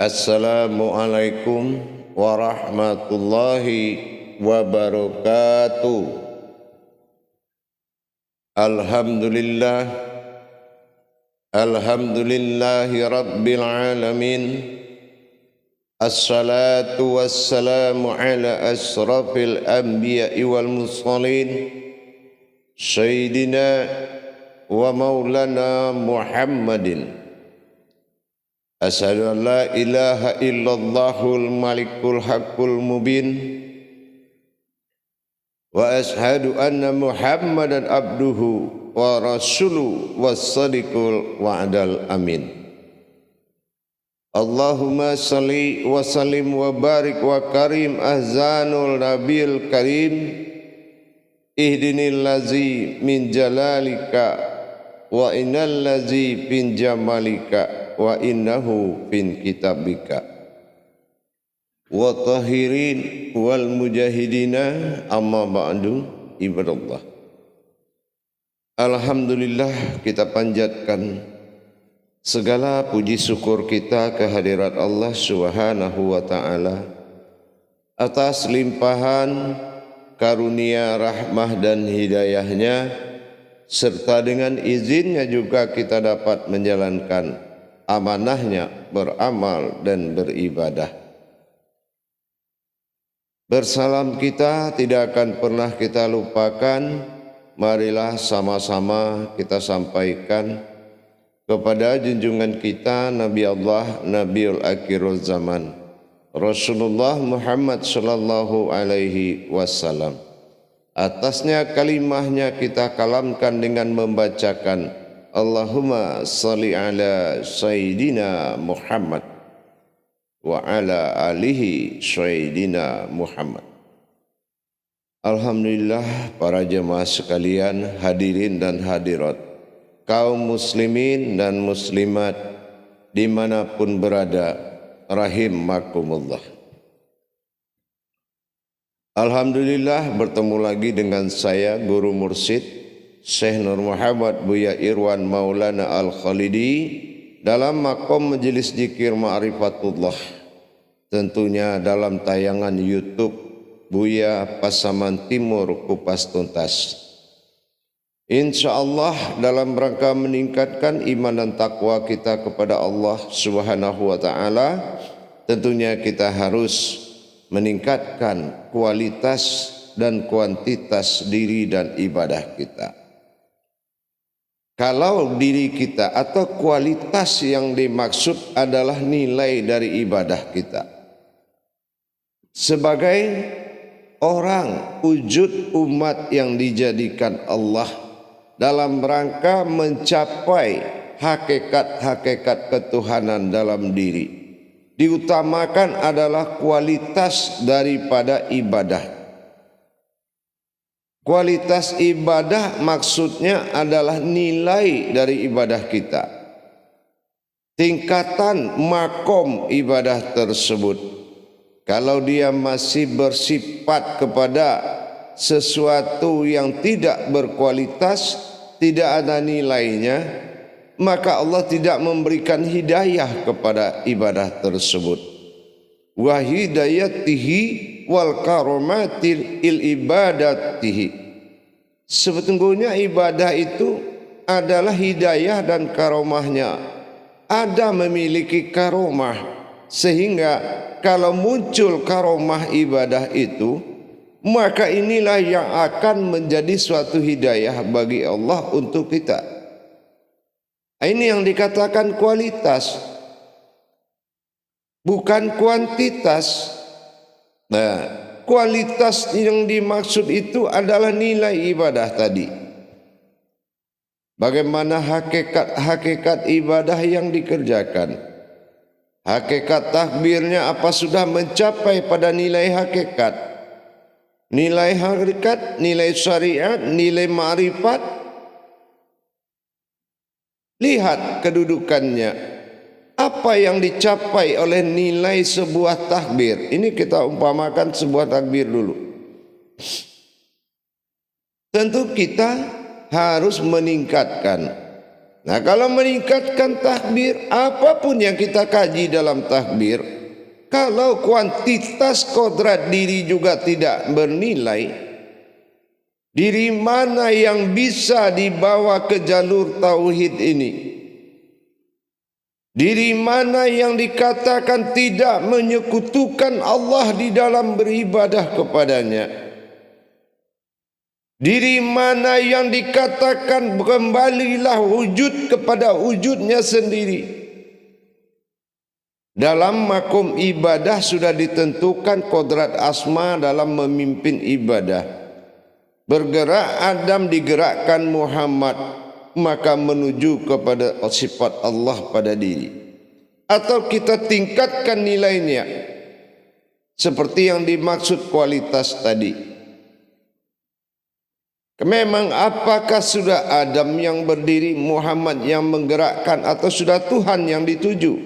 Assalamualaikum warahmatullahi wabarakatuh. Alhamdulillah, alhamdulillahi rabbil alamin. Assalatu wassalamu ala asrafil anbiya'i wal mursalin, Sayyidina wa maulana Muhammadin. Asyhadu an la ilaha illallahul malikul haqqul mubin, wa asyhadu anna Muhammadan abduhu wa rasuluhu was-sadiqul wa'dal amin. Allahumma salli wa sallim wa barik wa karim ahzanul nabiyil karim, ihdinil lazi min jalalika wa innal lazi bin jamalika wa innahu bin kitabika wa tahirin wal mujahidina amma ba'du. Ibadallah, alhamdulillah, kita panjatkan segala puji syukur kita kehadirat Allah Subhanahu wa ta'ala atas limpahan karunia rahmah dan hidayahnya, serta dengan izinnya juga kita dapat menjalankan amanahnya beramal dan beribadah. Bersalam kita tidak akan pernah kita lupakan. Marilah sama-sama kita sampaikan kepada junjungan kita Nabi Allah, Nabiul Akhirul Zaman, Rasulullah Muhammad sallallahu alaihi wasallam. Atasnya kalimahnya kita kalamkan dengan membacakan Allahumma salli ala Sayyidina Muhammad wa ala alihi Sayyidina Muhammad. Alhamdulillah, para jemaah sekalian, hadirin dan hadirat, kaum muslimin dan muslimat dimanapun berada, rahimakumullah. Alhamdulillah, bertemu lagi dengan saya, Guru Mursyid Syekh Nur Muhammad Buya Irwan Maulana Al-Khalidi dalam makom Majelis Zikir Ma'rifatullah, tentunya dalam tayangan YouTube Buya Pasaman Timur Kupas Tuntas. InsyaAllah dalam rangka meningkatkan iman dan takwa kita kepada Allah Subhanahu wa ta'ala, tentunya kita harus meningkatkan kualitas dan kuantitas diri dan ibadah kita. Kalau diri kita atau kualitas yang dimaksud adalah nilai dari ibadah kita sebagai orang wujud umat yang dijadikan Allah dalam rangka mencapai hakikat-hakikat ketuhanan dalam diri, diutamakan adalah kualitas daripada ibadah. Kualitas ibadah maksudnya adalah nilai dari ibadah kita, tingkatan makom ibadah tersebut. Kalau dia masih bersifat kepada sesuatu yang tidak berkualitas, tidak ada nilainya, maka Allah tidak memberikan hidayah kepada ibadah tersebut. Wa hidayatihi wal karomatil il ibadatihi. Sebetulnya ibadah itu adalah hidayah dan karomahnya. Ada memiliki karomah, sehingga kalau muncul karomah ibadah itu, maka inilah yang akan menjadi suatu hidayah bagi Allah untuk kita. Ini yang dikatakan kualitas, bukan kuantitas. Nah, kualitas yang dimaksud itu adalah nilai ibadah tadi. Bagaimana hakikat ibadah yang dikerjakan. Hakikat takbirnya apa sudah mencapai pada nilai hakikat. Nilai hakikat, nilai syariat, nilai ma'rifat. Lihat kedudukannya. Apa yang dicapai oleh nilai sebuah takbir? Ini kita umpamakan sebuah takbir dulu. Tentu kita harus meningkatkan Nah, kalau meningkatkan takbir, apapun yang kita kaji dalam takbir, kalau kuantitas kodrat diri juga tidak bernilai, diri mana yang bisa dibawa ke jalur tauhid ini? Diri mana yang dikatakan tidak menyekutukan Allah di dalam beribadah kepadanya? Diri mana yang dikatakan kembalilah wujud kepada wujudnya sendiri? Dalam makom ibadah sudah ditentukan kodrat asma dalam memimpin ibadah. Bergerak Adam digerakkan Muhammad, maka menuju kepada sifat Allah pada diri. Atau kita tingkatkan nilainya seperti yang dimaksud kualitas tadi. Memang apakah sudah Adam yang berdiri, Muhammad yang menggerakkan, atau sudah Tuhan yang dituju?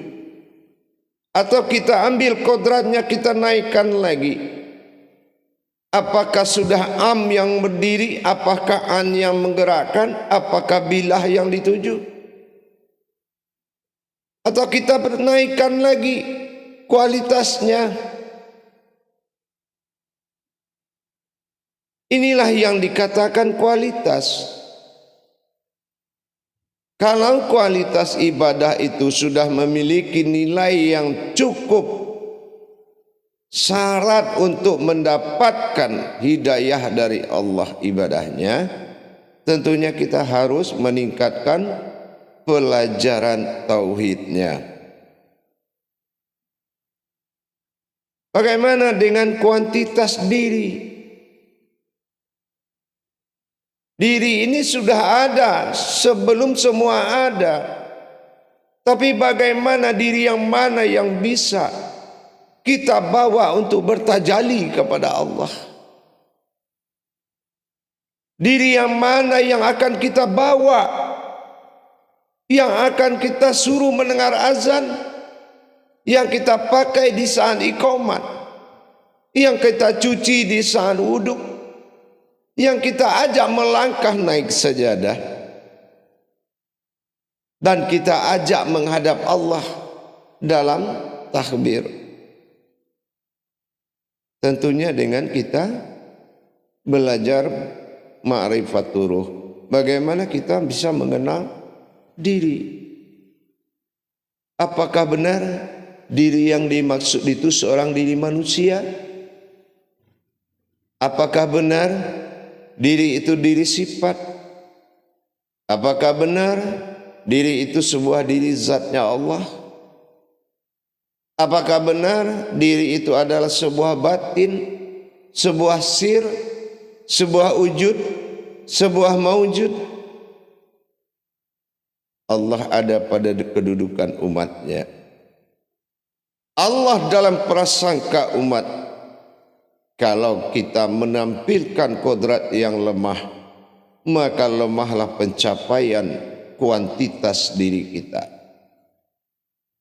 Atau kita ambil kodratnya kita naikkan lagi? Apakah sudah Am yang berdiri, apakah An yang menggerakkan, apakah Bilah yang dituju? Atau kita naikkan lagi kualitasnya? Inilah yang dikatakan kualitas. Kalau kualitas ibadah itu sudah memiliki nilai yang cukup syarat untuk mendapatkan hidayah dari Allah ibadahnya, tentunya kita harus meningkatkan pelajaran tauhidnya. Bagaimana dengan kuantitas diri? Diri ini sudah ada sebelum semua ada. Tapi bagaimana diri yang mana yang bisa kita bawa untuk bertajali kepada Allah? Diri yang mana yang akan kita bawa, yang akan kita suruh mendengar azan, yang kita pakai di saat iqamat, yang kita cuci di saat wudhu, yang kita ajak melangkah naik sajadah, dan kita ajak menghadap Allah dalam takbir. Tentunya dengan kita belajar ma'rifatur ruh. Bagaimana kita bisa mengenal diri? Apakah benar diri yang dimaksud itu seorang diri manusia? Apakah benar diri itu diri sifat? Apakah benar diri itu sebuah diri zatnya Allah? Apakah benar diri itu adalah sebuah batin, sebuah sir, sebuah wujud, sebuah maujud? Allah ada pada kedudukan umatnya. Allah dalam prasangka umat. Kalau kita menampilkan kodrat yang lemah, maka lemahlah pencapaian kuantitas diri kita.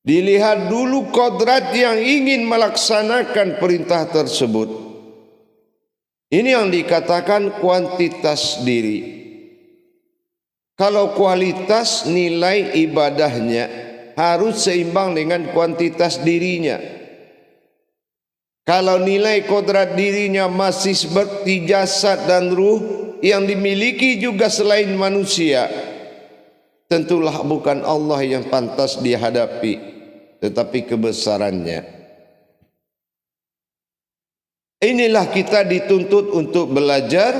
Dilihat dulu kodrat yang ingin melaksanakan perintah tersebut. Ini yang dikatakan kuantitas diri. Kalau kualitas nilai ibadahnya harus seimbang dengan kuantitas dirinya. Kalau nilai kodrat dirinya masih seperti jasad dan ruh yang dimiliki juga selain manusia, tentulah bukan Allah yang pantas dihadapi, tetapi kebesarannya. Inilah kita dituntut untuk belajar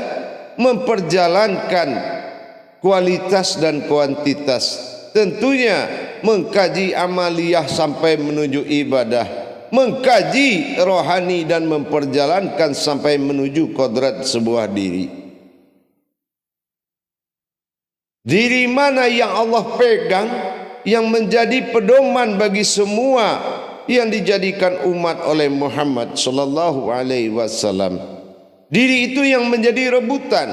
memperjalankan kualitas dan kuantitas. Tentunya mengkaji amaliyah sampai menuju ibadah, mengkaji rohani dan memperjalankan sampai menuju kodrat sebuah diri. Diri mana yang Allah pegang, yang menjadi pedoman bagi semua yang dijadikan umat oleh Muhammad sallallahu alaihi wasallam. Diri itu yang menjadi rebutan.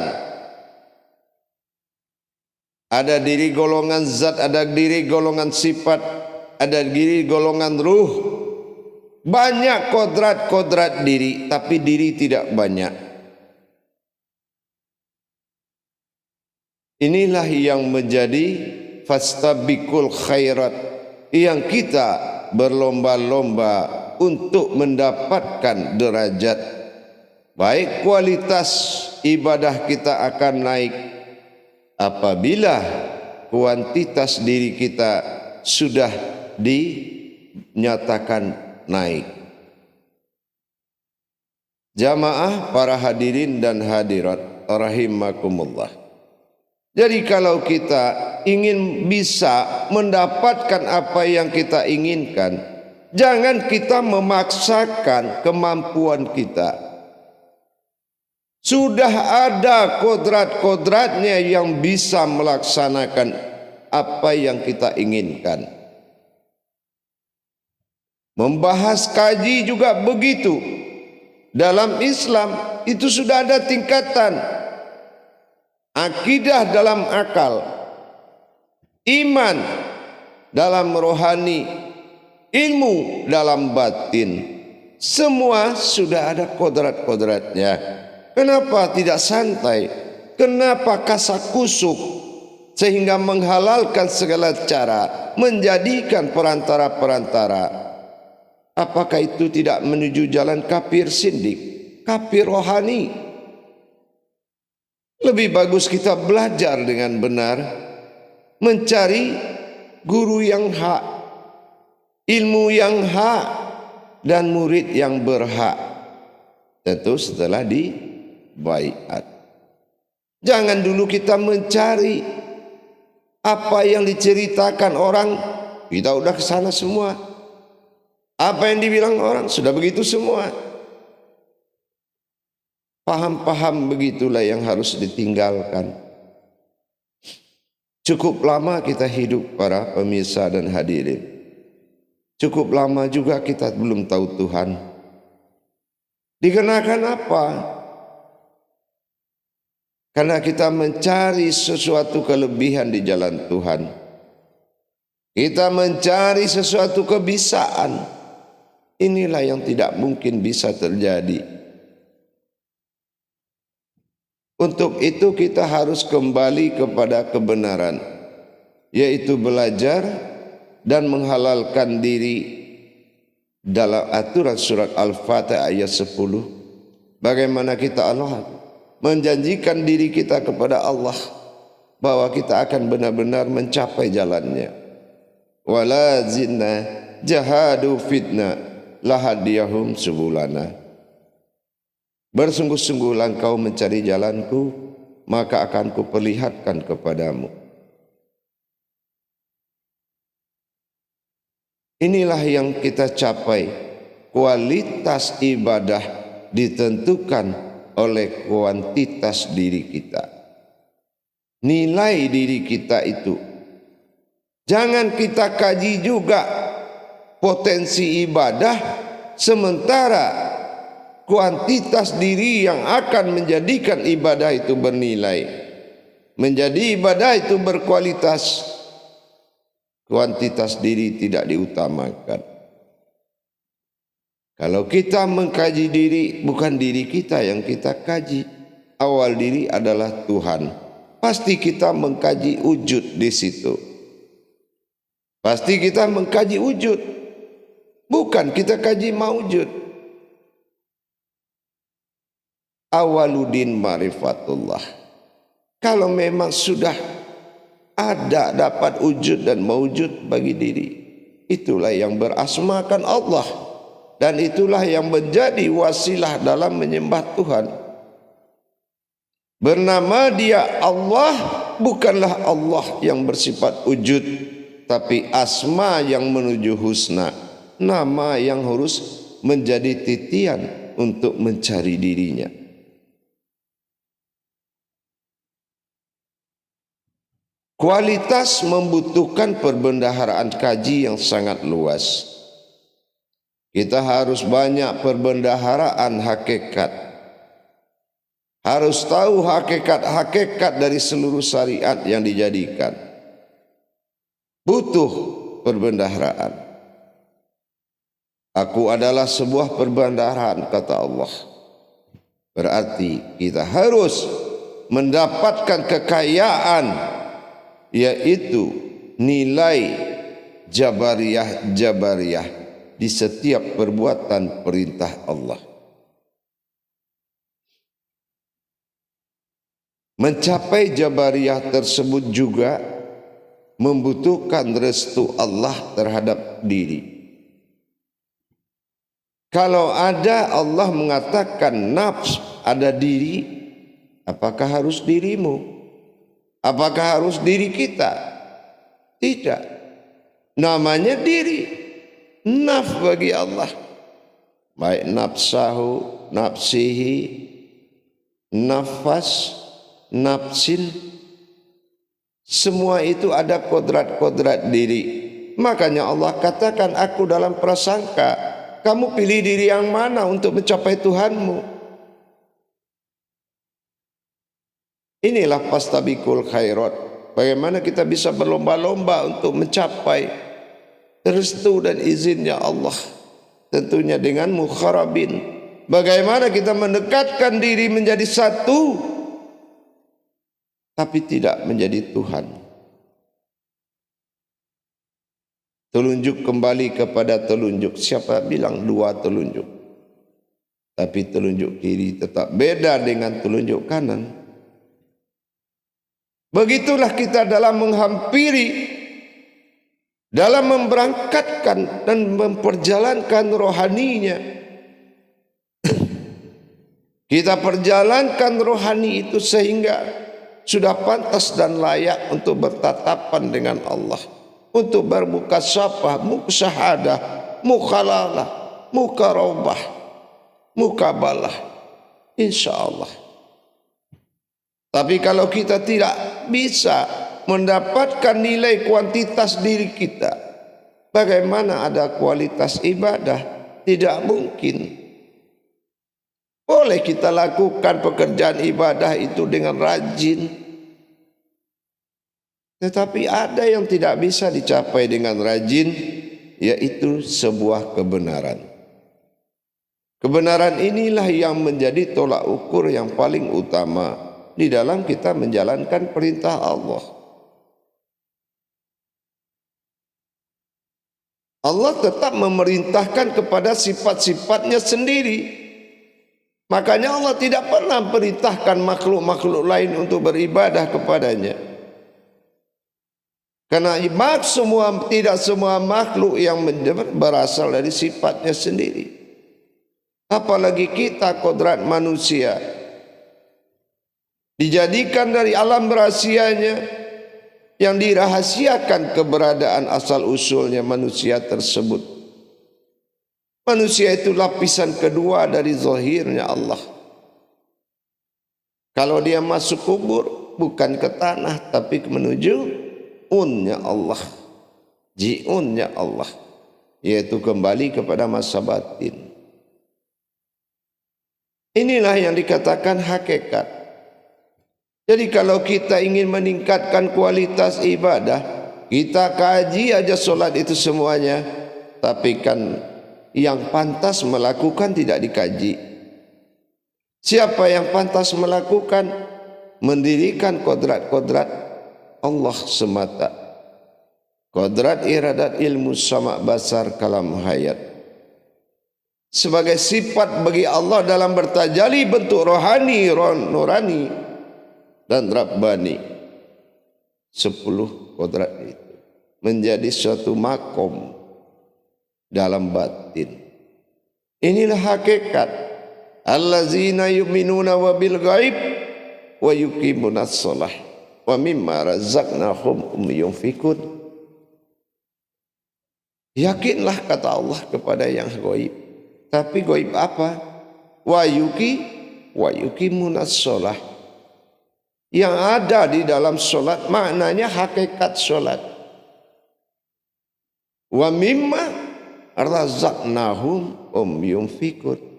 Ada diri golongan zat, ada diri golongan sifat, ada diri golongan ruh. Banyak kodrat-kodrat diri, tapi diri tidak banyak. Inilah yang menjadi fastabiqul khairat, yang kita berlomba-lomba untuk mendapatkan derajat. Baik kualitas ibadah kita akan naik apabila kuantitas diri kita sudah dinyatakan naik. Jamaah para hadirin dan hadirat rahimakumullah. Jadi kalau kita ingin bisa mendapatkan apa yang kita inginkan, jangan kita memaksakan kemampuan kita. Sudah ada kodrat-kodratnya yang bisa melaksanakan apa yang kita inginkan. Membahas kaji juga begitu. Dalam Islam itu sudah ada tingkatan. Akidah dalam akal, iman dalam rohani, ilmu dalam batin. Semua sudah ada kodrat-kodratnya. Kenapa tidak santai? Kenapa kasakusuk sehingga menghalalkan segala cara, menjadikan perantara-perantara? Apakah itu tidak menuju jalan kafir sindik, kafir rohani? Lebih bagus kita belajar dengan benar, mencari guru yang hak, ilmu yang hak, dan murid yang berhak. Tentu setelah baiat. Jangan dulu kita mencari apa yang diceritakan orang, kita udah ke sana semua. Apa yang dibilang orang sudah begitu semua. Paham-paham begitulah yang harus ditinggalkan. Cukup lama kita hidup para pemirsa dan hadirin. Cukup lama juga kita belum tahu Tuhan. Dikenakan apa? Karena kita mencari sesuatu kelebihan di jalan Tuhan. Kita mencari sesuatu kebisaan. Inilah yang tidak mungkin bisa terjadi. Untuk itu kita harus kembali kepada kebenaran, yaitu belajar dan menghalalkan diri dalam aturan surat Al-Fatihah ayat 10. Bagaimana kita menjanjikan diri kita kepada Allah bahwa kita akan benar-benar mencapai jalannya. Wala zinna jahadu fitna lahadiyahum subulana. Bersungguh-sungguhlah engkau mencari jalanku, maka akan kuperlihatkan kepadamu. Inilah yang kita capai. Kualitas ibadah ditentukan oleh kuantitas diri kita. Nilai diri kita itu. Jangan kita kaji juga potensi ibadah sementara kuantitas diri yang akan menjadikan ibadah itu bernilai, menjadi ibadah itu berkualitas, kuantitas diri tidak diutamakan. Kalau kita mengkaji diri, bukan diri kita yang kita kaji. Awal diri adalah Tuhan. Pasti kita mengkaji wujud di situ. Pasti kita mengkaji wujud. Bukan kita kaji maujud. Awaludin ma'rifatullah. Kalau memang sudah ada dapat wujud dan maujud bagi diri, itulah yang berasmakan Allah. Dan itulah yang menjadi wasilah dalam menyembah Tuhan. Bernama dia Allah, bukanlah Allah yang bersifat wujud, tapi asma yang menuju husna. Nama yang harus menjadi titian untuk mencari dirinya. Kualitas membutuhkan perbendaharaan kaji yang sangat luas. Kita harus banyak perbendaharaan hakikat. Harus tahu hakikat-hakikat dari seluruh syariat yang dijadikan. Butuh perbendaharaan. Aku adalah sebuah perbendaharaan, kata Allah. Berarti kita harus mendapatkan kekayaan, yaitu nilai jabariyah di setiap perbuatan perintah Allah. Mencapai jabariyah tersebut juga membutuhkan restu Allah terhadap diri. Kalau ada Allah mengatakan nafs, ada diri, apakah harus dirimu? Apakah harus diri kita? Tidak. Namanya diri, nafs bagi Allah. Baik nafsahu, nafsihi, nafas, nafsin, semua itu ada kodrat-kodrat diri. Makanya Allah katakan, aku dalam prasangka. Kamu pilih diri yang mana untuk mencapai Tuhanmu? Inilah fastabiqul khairat. Bagaimana kita bisa berlomba-lomba untuk mencapai restu dan izinnya Allah. Tentunya dengan mukharabin. Bagaimana kita mendekatkan diri menjadi satu, tapi tidak menjadi Tuhan. Telunjuk kembali kepada telunjuk. Siapa bilang dua telunjuk? Tapi telunjuk kiri tetap beda dengan telunjuk kanan. Begitulah kita dalam menghampiri, dalam memberangkatkan dan memperjalankan rohaninya. Kita perjalankan rohani itu sehingga sudah pantas dan layak untuk bertatapan dengan Allah. Untuk bermukasyafah, mukasyahadah, mukhalalah, mukarobah, mukabalah, insyaallah. Tapi kalau kita tidak bisa mendapatkan nilai kuantitas diri kita, bagaimana ada kualitas ibadah? Tidak mungkin. Boleh kita lakukan pekerjaan ibadah itu dengan rajin, tetapi ada yang tidak bisa dicapai dengan rajin, yaitu sebuah kebenaran. Kebenaran inilah yang menjadi tolak ukur yang paling utama di dalam kita menjalankan perintah Allah. Allah tetap memerintahkan kepada sifat-sifatnya sendiri. Makanya Allah tidak pernah perintahkan makhluk-makhluk lain untuk beribadah kepadanya. Karena tidak semua makhluk yang berasal dari sifatnya sendiri. Apalagi kita, kodrat manusia, dijadikan dari alam rahasianya yang dirahasiakan keberadaan asal usulnya manusia tersebut. Manusia itu lapisan kedua dari zahirnya Allah. Kalau dia masuk kubur, bukan ke tanah tapi menuju unnya Allah, jiunnya Allah, yaitu kembali kepada masa batin. Inilah yang dikatakan hakikat. Jadi kalau kita ingin meningkatkan kualitas ibadah, kita kaji aja solat itu semuanya, tapi kan yang pantas melakukan tidak dikaji. Siapa yang pantas melakukan? Mendirikan kodrat-kodrat Allah semata. Kodrat iradat ilmu sama basar kalam hayat. Sebagai sifat bagi Allah dalam bertajali bentuk rohani, nurani dan rabbani. 10 kodrat itu menjadi suatu makom dalam batin. Inilah hakikat. Allazina yu'minuna wabil ghaib wa yuqimunas shalah wa mimma razaqnahum yunfikun. Yakinlah kata Allah kepada yang gaib. Tapi gaib apa? Wa yuqimunas shalah. Yang ada di dalam solat maknanya hakikat solat. Wa mimma razaqnahum yunfikun.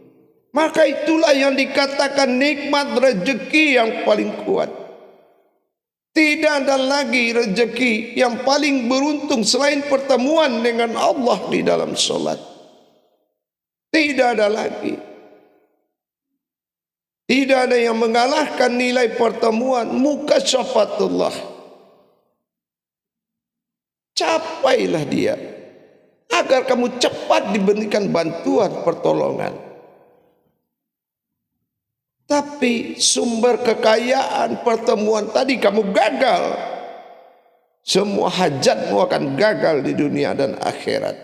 Maka itulah yang dikatakan nikmat rezeki yang paling kuat. Tidak ada lagi rezeki yang paling beruntung selain pertemuan dengan Allah di dalam solat. Tidak ada lagi. Tidak ada yang mengalahkan nilai pertemuan mukasyafatullah. Capailah dia agar kamu cepat diberikan bantuan pertolongan. Tapi sumber kekayaan pertemuan tadi kamu gagal. Semua hajatmu akan gagal di dunia dan akhirat.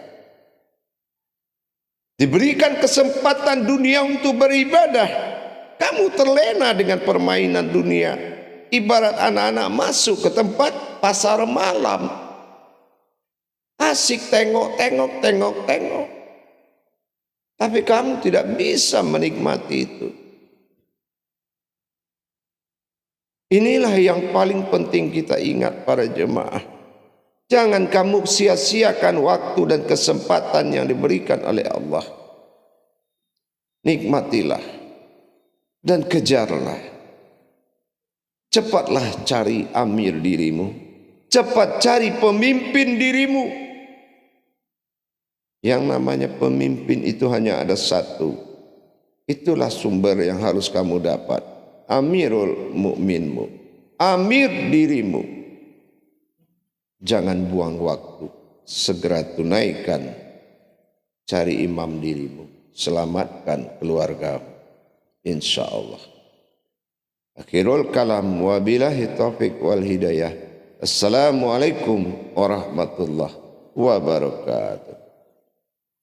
Diberikan kesempatan dunia untuk beribadah, kamu terlena dengan permainan dunia. Ibarat anak-anak masuk ke tempat pasar malam, asik tengok-tengok, tapi kamu tidak bisa menikmati itu. Inilah yang paling penting kita ingat para jemaah. Jangan kamu sia-siakan waktu dan kesempatan yang diberikan oleh Allah. Nikmatilah dan kejarlah. Cepatlah cari amir dirimu. Cepat cari pemimpin dirimu. Yang namanya pemimpin itu hanya ada satu. Itulah sumber yang harus kamu dapat. Amirul mukminmu, amir dirimu. Jangan buang waktu, segera tunaikan, cari imam dirimu, selamatkan keluarga, insya Allah. Akhirul kalam, wabillahi taufiq wal hidayah. Assalamualaikum warahmatullahi wabarakatuh.